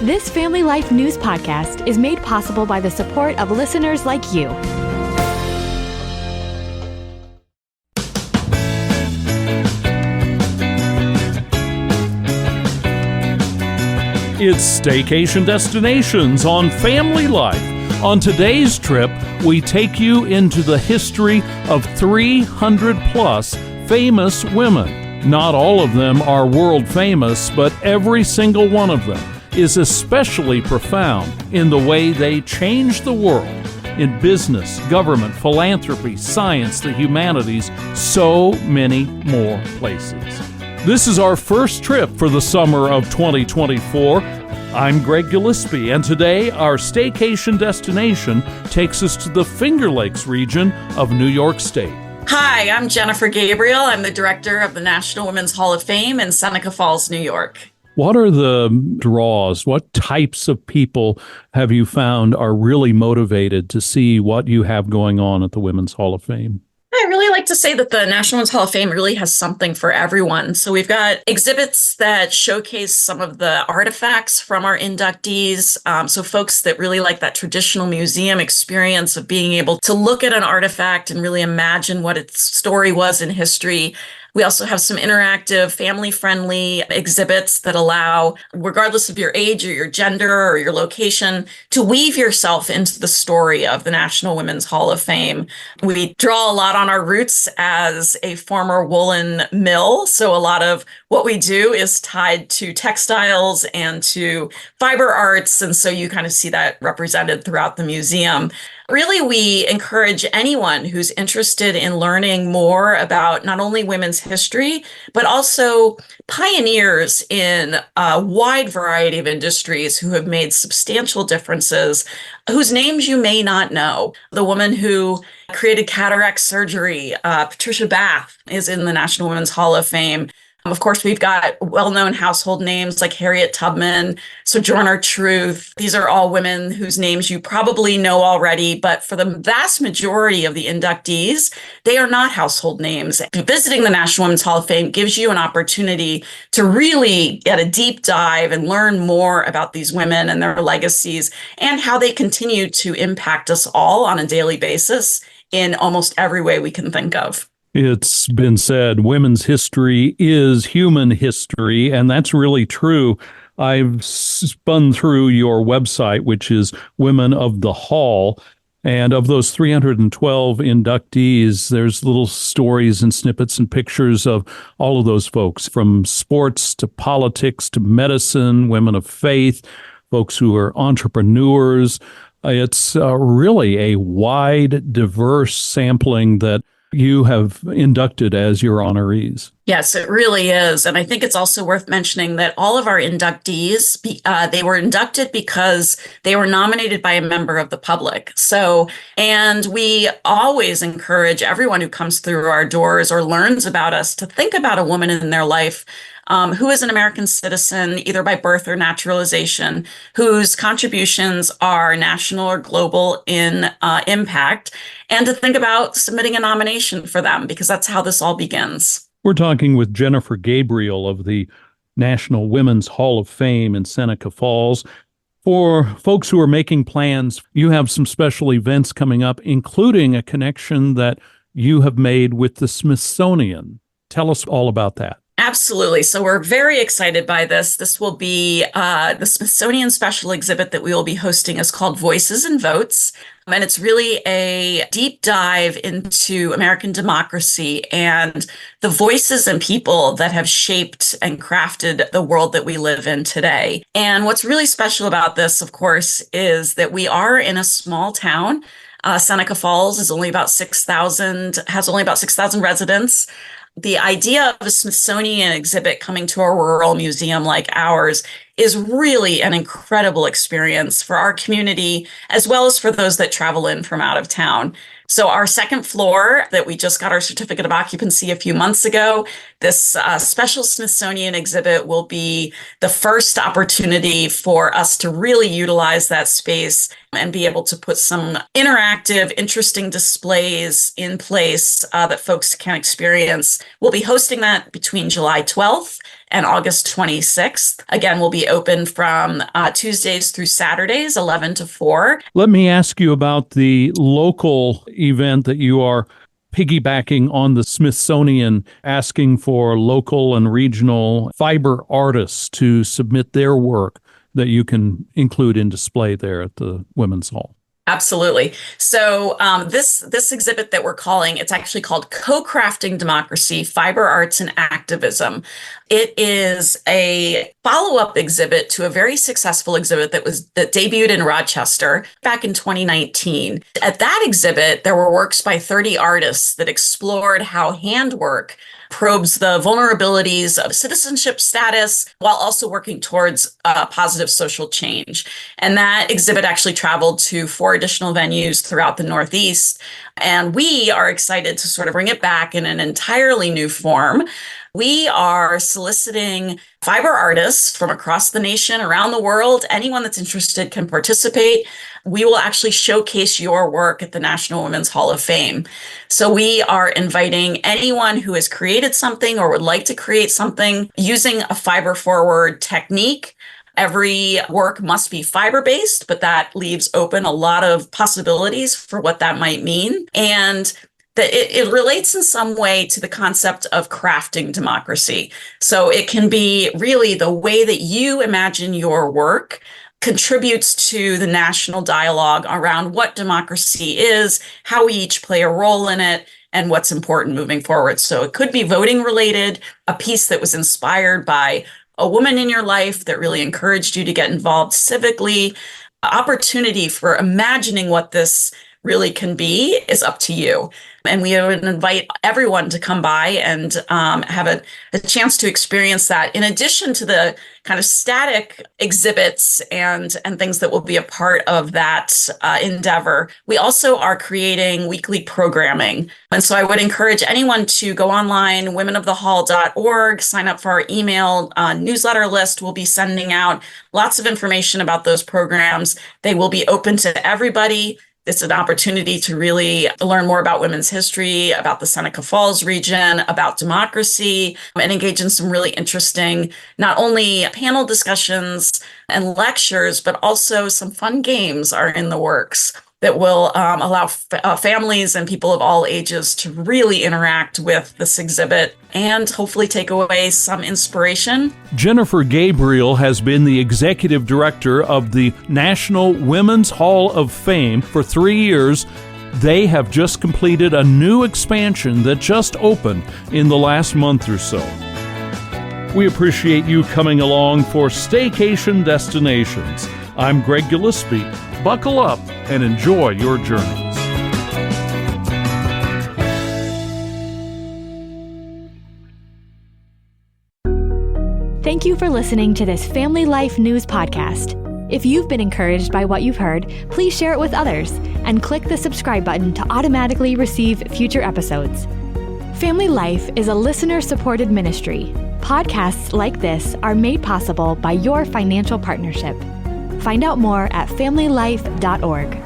This Family Life News podcast is made possible by the support of listeners like you. It's Staycation Destinations on Family Life. On today's trip, we take you into the history of 300 plus famous women. Not all of them are world famous, but every single one of them is especially profound in the way they changed the world in business, government, philanthropy, science, the humanities, so many more places. This is our first trip for the summer of 2024. I'm Greg Gillespie, and today our staycation destination takes us to the Finger Lakes region of New York State. Hi, I'm Jennifer Gabriel. I'm the director of the National Women's Hall of Fame in Seneca Falls, New York. What are the draws? What types of people have you found are really motivated to see what you have going on at the Women's Hall of Fame? I really like to say that the National Women's Hall of Fame really has something for everyone. So we've got exhibits that showcase some of the artifacts from our inductees. So folks that really like that traditional museum experience of being able to look at an artifact and really imagine what its story was in history. We also have some interactive, family-friendly exhibits that allow, regardless of your age or your gender or your location, to weave yourself into the story of the National Women's Hall of Fame. We draw a lot on our roots as a former woolen mill, so a lot of what we do is tied to textiles and to fiber arts, and so you kind of see that represented throughout the museum. Really, we encourage anyone who's interested in learning more about not only women's history, but also pioneers in a wide variety of industries who have made substantial differences, whose names you may not know. The woman who created cataract surgery, Patricia Bath, is in the National Women's Hall of Fame. Of course, we've got well-known household names like Harriet Tubman, Sojourner Truth. These are all women whose names you probably know already, but for the vast majority of the inductees, they are not household names. Visiting the National Women's Hall of Fame gives you an opportunity to really get a deep dive and learn more about these women and their legacies and how they continue to impact us all on a daily basis in almost every way we can think of. It's been said women's history is human history, and that's really true. I've spun through your website, which is Women of the Hall, and of those 312 inductees, there's little stories and snippets and pictures of all of those folks, from sports to politics to medicine, women of faith, folks who are entrepreneurs. It's really a wide, diverse sampling that you have inducted as your honorees. Yes, it really is. And I think it's also worth mentioning that all of our inductees, they were inducted because they were nominated by a member of the public. And we always encourage everyone who comes through our doors or learns about us to think about a woman in their life who is an American citizen, either by birth or naturalization, whose contributions are national or global in impact, and to think about submitting a nomination for them, because that's how this all begins. We're talking with Jennifer Gabriel of the National Women's Hall of Fame in Seneca Falls. For folks who are making plans, you have some special events coming up, including a connection that you have made with the Smithsonian. Tell us all about that. Absolutely. So we're very excited by this. This will be the Smithsonian special exhibit that we will be hosting is called Voices and Votes. And it's really a deep dive into American democracy and the voices and people that have shaped and crafted the world that we live in today. And what's really special about this, of course, is that we are in a small town. Seneca Falls has only about 6,000 residents. The idea of a Smithsonian exhibit coming to a rural museum like ours is really an incredible experience for our community, as well as for those that travel in from out of town. So our second floor that we just got our certificate of occupancy a few months ago, this special Smithsonian exhibit will be the first opportunity for us to really utilize that space and be able to put some interactive, interesting displays in place that folks can experience. We'll be hosting that between July 12th and August 26th. Again, we'll be open from Tuesdays through Saturdays, 11 to 4. Let me ask you about the local event that you are piggybacking on the Smithsonian, asking for local and regional fiber artists to submit their work that you can include in display there at the Women's Hall. Absolutely. So this exhibit that we're calling, it's actually called Co-Crafting Democracy, Fiber Arts and Activism. It is a follow-up exhibit to a very successful exhibit that debuted in Rochester back in 2019. At that exhibit, there were works by 30 artists that explored how handwork probes the vulnerabilities of citizenship status while also working towards positive social change. And that exhibit actually traveled to 4 additional venues throughout the Northeast. And we are excited to sort of bring it back in an entirely new form. We are soliciting fiber artists from across the nation, around the world. Anyone that's interested can participate. We will actually showcase your work at the National Women's Hall of Fame. So we are inviting anyone who has created something or would like to create something using a fiber forward technique. Every work must be fiber-based, but that leaves open a lot of possibilities for what that might mean. And that it relates in some way to the concept of crafting democracy. So it can be really the way that you imagine your work contributes to the national dialogue around what democracy is, how we each play a role in it, and what's important moving forward. So it could be voting related, a piece that was inspired by a woman in your life that really encouraged you to get involved civically. Opportunity for imagining what this really can be is up to you. And we would invite everyone to come by and have a chance to experience that, in addition to the kind of static exhibits and things that will be a part of that endeavor. We also are creating weekly programming. And so I would encourage anyone to go online, womenofthehall.org, sign up for our email newsletter list. We'll be sending out lots of information about those programs. They will be open to everybody. It's an opportunity to really learn more about women's history, about the Seneca Falls region, about democracy, and engage in some really interesting, not only panel discussions and lectures, but also some fun games are in the works that will allow families and people of all ages to really interact with this exhibit and hopefully take away some inspiration. Jennifer Gabriel has been the executive director of the National Women's Hall of Fame for 3 years. They have just completed a new expansion that just opened in the last month or so. We appreciate you coming along for Staycation Destinations. I'm Greg Gillespie. Buckle up and enjoy your journeys. Thank you for listening to this Family Life News podcast. If you've been encouraged by what you've heard, please share it with others and click the subscribe button to automatically receive future episodes. Family Life is a listener-supported ministry. Podcasts like this are made possible by your financial partnership. Find out more at familylife.org.